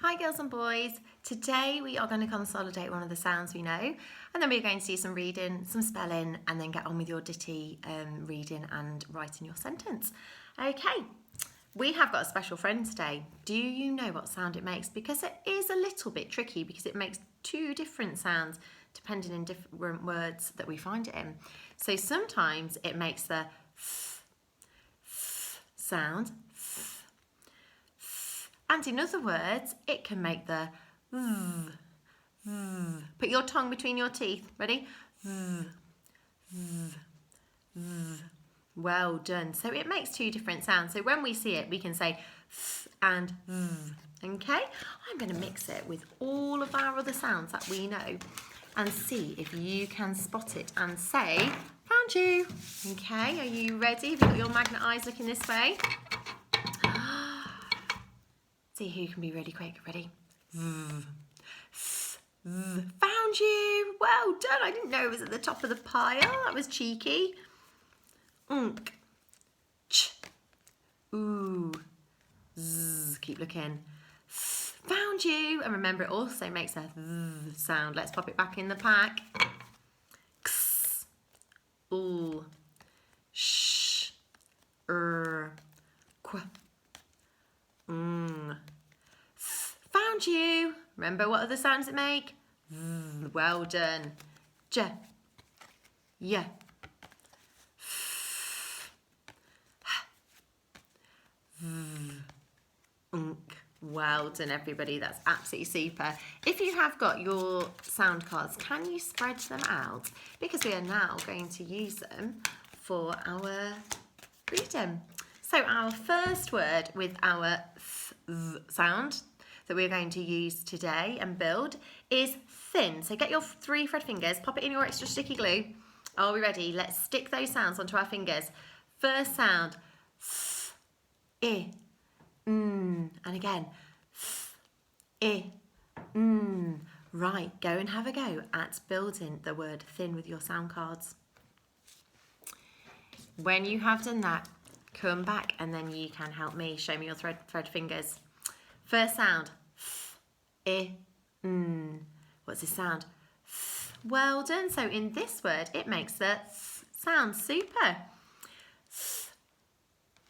Hi girls and boys, today we are going to consolidate one of the sounds we know and then we're going to do some reading, some spelling and then get on with your ditty reading and writing your sentence. Okay, we have got a special friend today. Do you know what sound it makes? Because it is a little bit tricky because it makes two different sounds depending on different words that we find it in. So sometimes it makes the sound, and in other words, it can make the Put your tongue between your teeth. Ready? Well done. So it makes two different sounds. So when we see it, we can say and okay? I'm going to mix it with all of our other sounds that we know and see if you can spot it and say, found you. Okay, are you ready? Have you got your magnet eyes looking this way? See who can be really quick. Ready? Found you. Well done. I didn't know it was at the top of the pile. That was cheeky. Ch. Ooh. Z. Keep looking. Found you. And remember, it also makes a sound. Let's pop it back in the pack. X. Ooh. Sh. Qu. Found you. Remember what other sounds it make? Well done. J. Yeah. Well done, everybody. That's absolutely super. If you have got your sound cards, can you spread them out? Because we are now going to use them for our reading. So our first word with our sound that we're going to use today and build is thin. So get your 3 thread fingers, pop it in your extra sticky glue. Are we ready? Let's stick those sounds onto our fingers. First sound, I, and again, I, Right, go and have a go at building the word thin with your sound cards. When you have done that, come back and then you can help me. Show me your thread fingers. First sound, I, What's this sound? Well done. So in this word, it makes the sound. Super.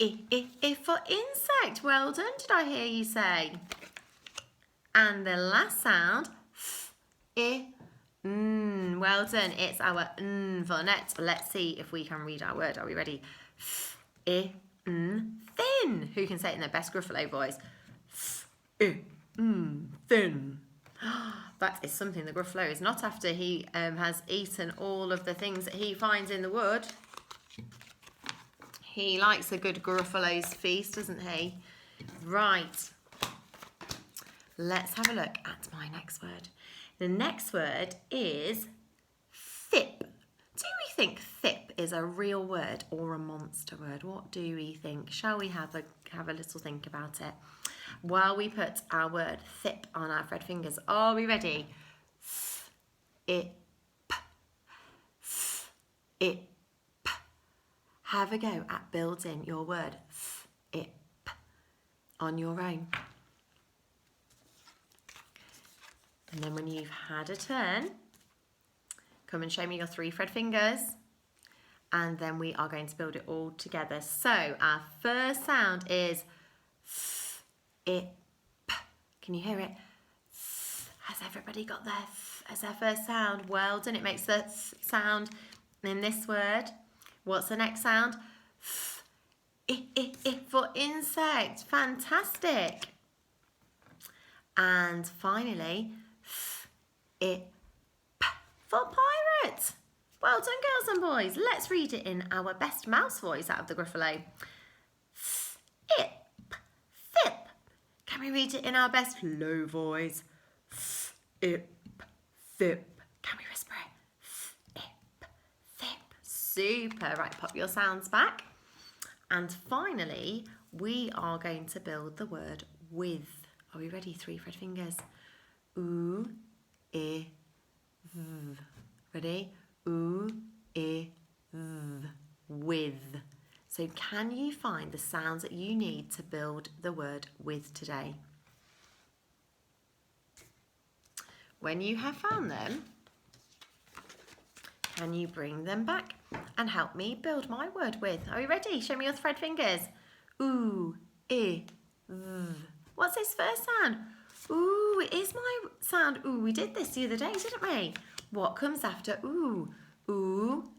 I for insect. Well done, did I hear you say? And the last sound, I, well done. It's our for net. Let's see if we can read our word. Are we ready? I, thin. Who can say it in their best Gruffalo voice? I, thin. That is something the Gruffalo is not after he has eaten all of the things that he finds in the wood. He likes a good Gruffalo's feast, doesn't he? Right. Let's have a look at my next word. The next word is thip. Do we think thip is a real word or a monster word? What do we think? Shall we have a little think about it? While we put our word thip on our thread fingers, are we ready? Ip. Ip. Have a go at building your word ip on your own. And then when you've had a turn, come and show me your 3 thread fingers. And then we are going to build it all together. So our first sound is ip. Can you hear it? Has everybody got their as their first sound? Well done. It makes the sound in this word. What's the next sound? I for insect. Fantastic. And finally, I for pirate. Well done, girls and boys. Let's read it in our best mouse voice out of the Gruffalo. Ip, thip. Can we read it in our best low voice? Ip, thip. Can we whisper it? Ip, thip. Super. Right, pop your sounds back. And finally, we are going to build the word with. Are we ready? 3 thread fingers. Oo, I, v. Ready? Oo, I, v. With. So can you find the sounds that you need to build the word with today? When you have found them, can you bring them back and help me build my word with? Are you ready? Show me your thread fingers. Ooh, I, v. What's this first sound? Ooh, it is my sound. Ooh, we did this the other day, didn't we? What comes after ooh? Ooh,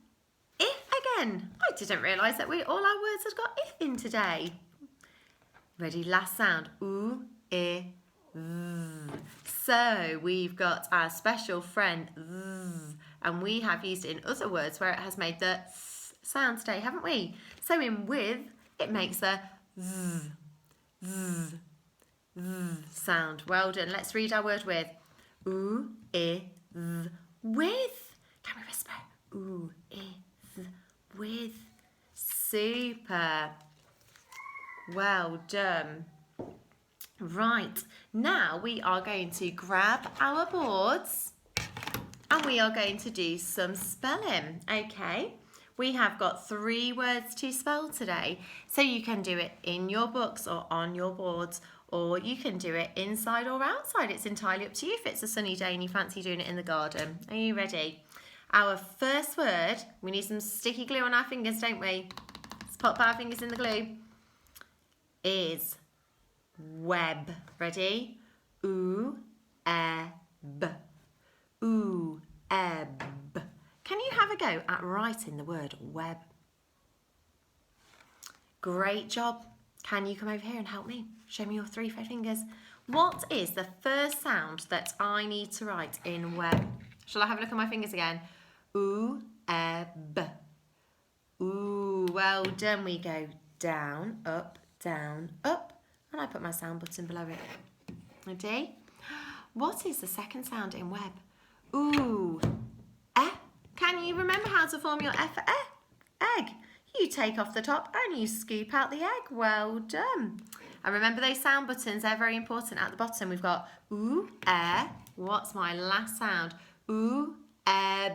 if again. I didn't realise that all our words had got if in today. Ready, last sound. Ooh, I, v. So we've got our special friend v, and we have used it in other words where it has made the sound today, haven't we? So in with, it makes a v, v, v sound. Well done. Let's read our word with. Ooh, I, v. With. Can we whisper? Ooh, I, v. With. Super. Well done. Right, now we are going to grab our boards and we are going to do some spelling, okay? We have got 3 words to spell today, so you can do it in your books or on your boards, or you can do it inside or outside. It's entirely up to you if it's a sunny day and you fancy doing it in the garden. Are you ready? Our first word, we need some sticky glue on our fingers, don't we? Let's pop our fingers in the glue, is web. Ready? Ooh, b. Ooh, b. Can you have a go at writing the word web? Great job. Can you come over here and help me? Show me your 3 fingers. What is the first sound that I need to write in web? Shall I have a look at my fingers again? Ooh, b. Ooh, well done. We go down, up, and I put my sound button below it. Ready? What is the second sound in web? Ooh, eh. Can you remember how to form your F for egg? You take off the top and you scoop out the egg. Well done. And remember those sound buttons, they're very important at the bottom. We've got ooh, What's my last sound? Ooh, b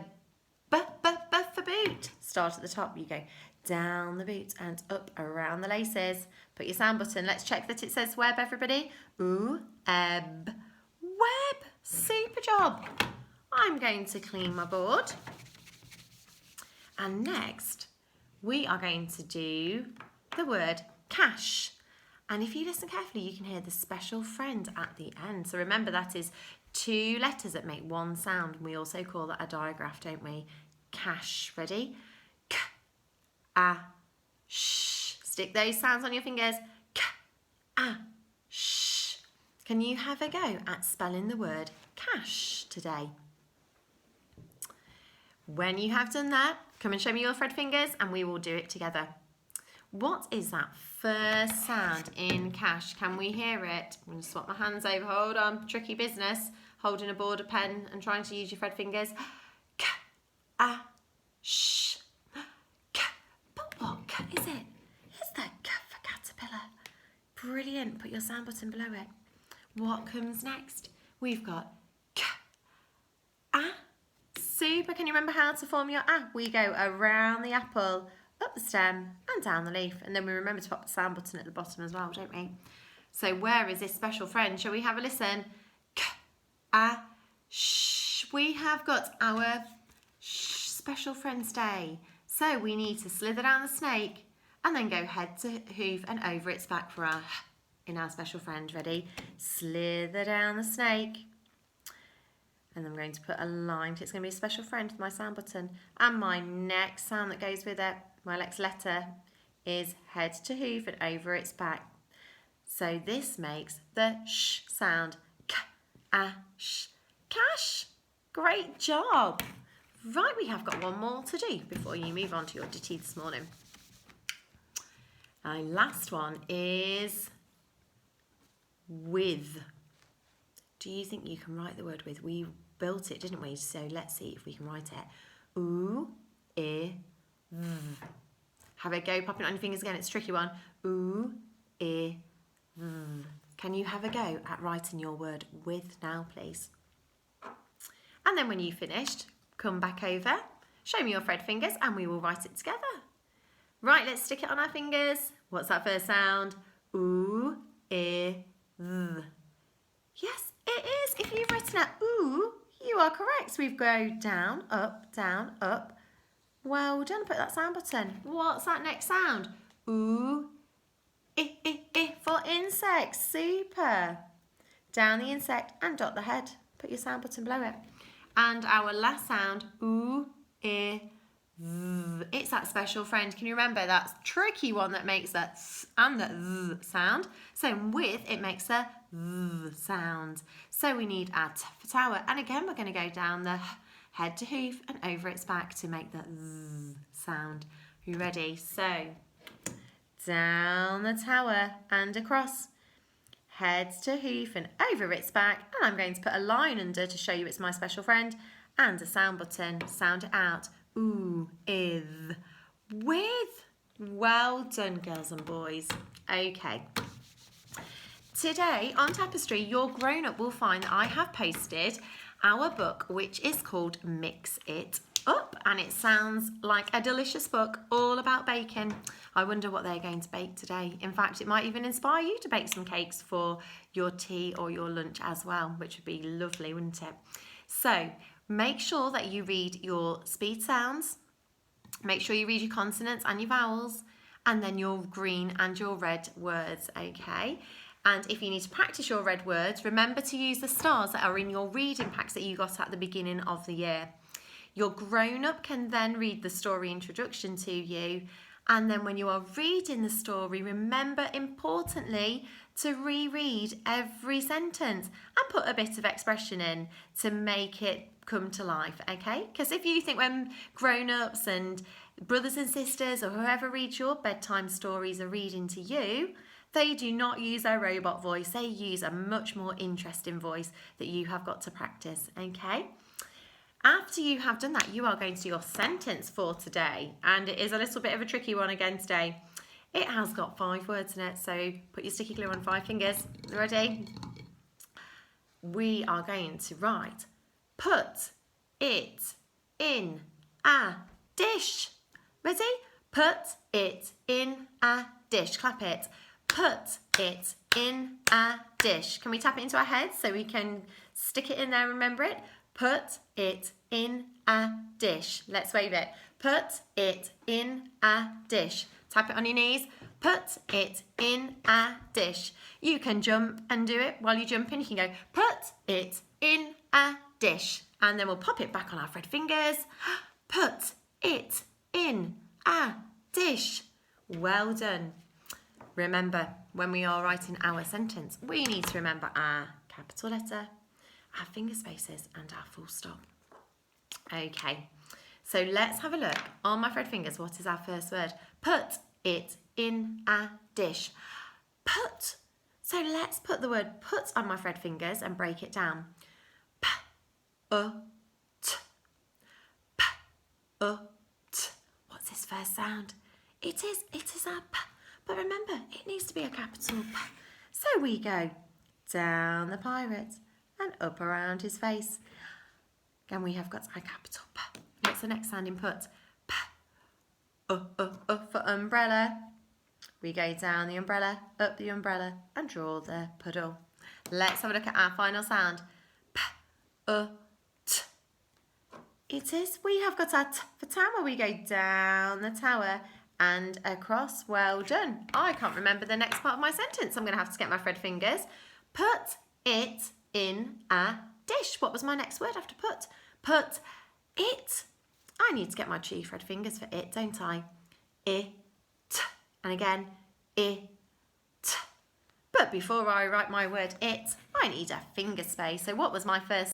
for boot. Start at the top. You go down the boot and up around the laces. Put your sound button. Let's check that it says web, everybody. Ooh, web. Super job. I'm going to clean my board. And next, we are going to do the word cash. And if you listen carefully, you can hear the special friend at the end. So remember, that is 2 letters that make one sound. We also call that a digraph, don't we? Cash. Ready? K, a, sh. Stick those sounds on your fingers. K, a, sh. Can you have a go at spelling the word cash today? When you have done that, come and show me your thread fingers and we will do it together. What is that first sound in cash? Can we hear it? I'm going to swap my hands over. Hold on, tricky business. Holding a board, a pen and trying to use your thread fingers. K, a, sh. K. But what cat is it? It's the K for caterpillar. Brilliant. Put your sound button below it. What comes next? We've got K, a. Super. Can you remember how to form your A? We go around the apple, up the stem and down the leaf. And then we remember to pop the sound button at the bottom as well, don't we? So where is this special friend? Shall we have a listen? K, a, sh. We have got our special friends day. So we need to slither down the snake and then go head to hoof and over its back for our in our special friend. Ready? Slither down the snake. And I'm going to put a line. It's going to be a special friend with my sound button. And my next sound that goes with it, my next letter, is head to hoof and over its back. So this makes the sh sound. K, a, sh. Cash. Great job. Right, we have got one more to do before you move on to your ditty this morning. Our last one is with. Do you think you can write the word with? We built it, didn't we? So let's see if we can write it. Ooh, I, v. Have a go, pop it on your fingers again. It's a tricky one. Ooh, I, v. Can you have a go at writing your word with now, please? And then when you've finished, come back over, show me your thread fingers, and we will write it together. Right, let's stick it on our fingers. What's that first sound? Ooh, I, v. Yes, it is. If you've written a ooh You are correct. We go down, up. Well done. Put that sound button. What's that next sound? Ooh, I for insects. Super. Down the insect and dot the head. Put your sound button below it. And our last sound, ooh, I, v. It's that special friend. Can you remember that tricky one that makes that s and the z sound? So with, it makes the v sound. So we need our t for tower. And again, we're going to go down the head to hoof and over its back to make the z sound. Are you ready? So down the tower and across. Head to hoof and over its back. And I'm going to put a line under to show you it's my special friend. And a sound button. Sound it out. Ooh, if. With. Well done, girls and boys. Okay. Today on Tapestry, your grown-up will find that I have posted our book, which is called Mix It Up, and it sounds like a delicious book all about baking. I wonder what they're going to bake today. In fact, it might even inspire you to bake some cakes for your tea or your lunch as well, which would be lovely, wouldn't it? So make sure that you read your speed sounds, make sure you read your consonants and your vowels, and then your green and your red words, okay? And if you need to practice your red words, remember to use the stars that are in your reading packs that you got at the beginning of the year. Your grown-up can then read the story introduction to you. And then when you are reading the story, remember importantly to reread every sentence and put a bit of expression in to make it come to life, okay? Because if you think when grown-ups and brothers and sisters or whoever reads your bedtime stories are reading to you, they do not use their robot voice. They use a much more interesting voice that you have got to practice, okay? After you have done that, you are going to do your sentence for today. And it is a little bit of a tricky one again today. It has got 5 words in it, so put your sticky glue on 5 fingers. Ready? We are going to write, put it in a dish. Ready? Put it in a dish. Clap it. Put it in a dish. Can we tap it into our heads so we can stick it in there and remember it? Put it in a dish. Let's wave it. Put it in a dish. Tap it on your knees. Put it in a dish. You can jump and do it while you're jumping. You can go, put it in a dish. And then we'll pop it back on our thread fingers. Put it in a dish. Well done. Remember, when we are writing our sentence, we need to remember our capital letter, our finger spaces and our full stop. Okay, so let's have a look. On my thread fingers, what is our first word? Put it in a dish. Put. So let's put the word put on my thread fingers and break it down. P, t. P, t. What's this first sound? It is a p. But remember, it needs to be a capital P. So we go down the pirate and up around his face. And we have got our capital P. What's the next sound in put? P. For umbrella. We go down the umbrella, up the umbrella, and draw the puddle. Let's have a look at our final sound. P, t. It is. We have got our t for tower. We go down the tower and across. Well done. I can't remember the next part of my sentence. I'm going to have to get my thread fingers. Put it in a dish. What was my next word after put? Put it. I need to get my 2 thread fingers for it, don't I? It. And again, it. But before I write my word it, I need a finger space. So what was my first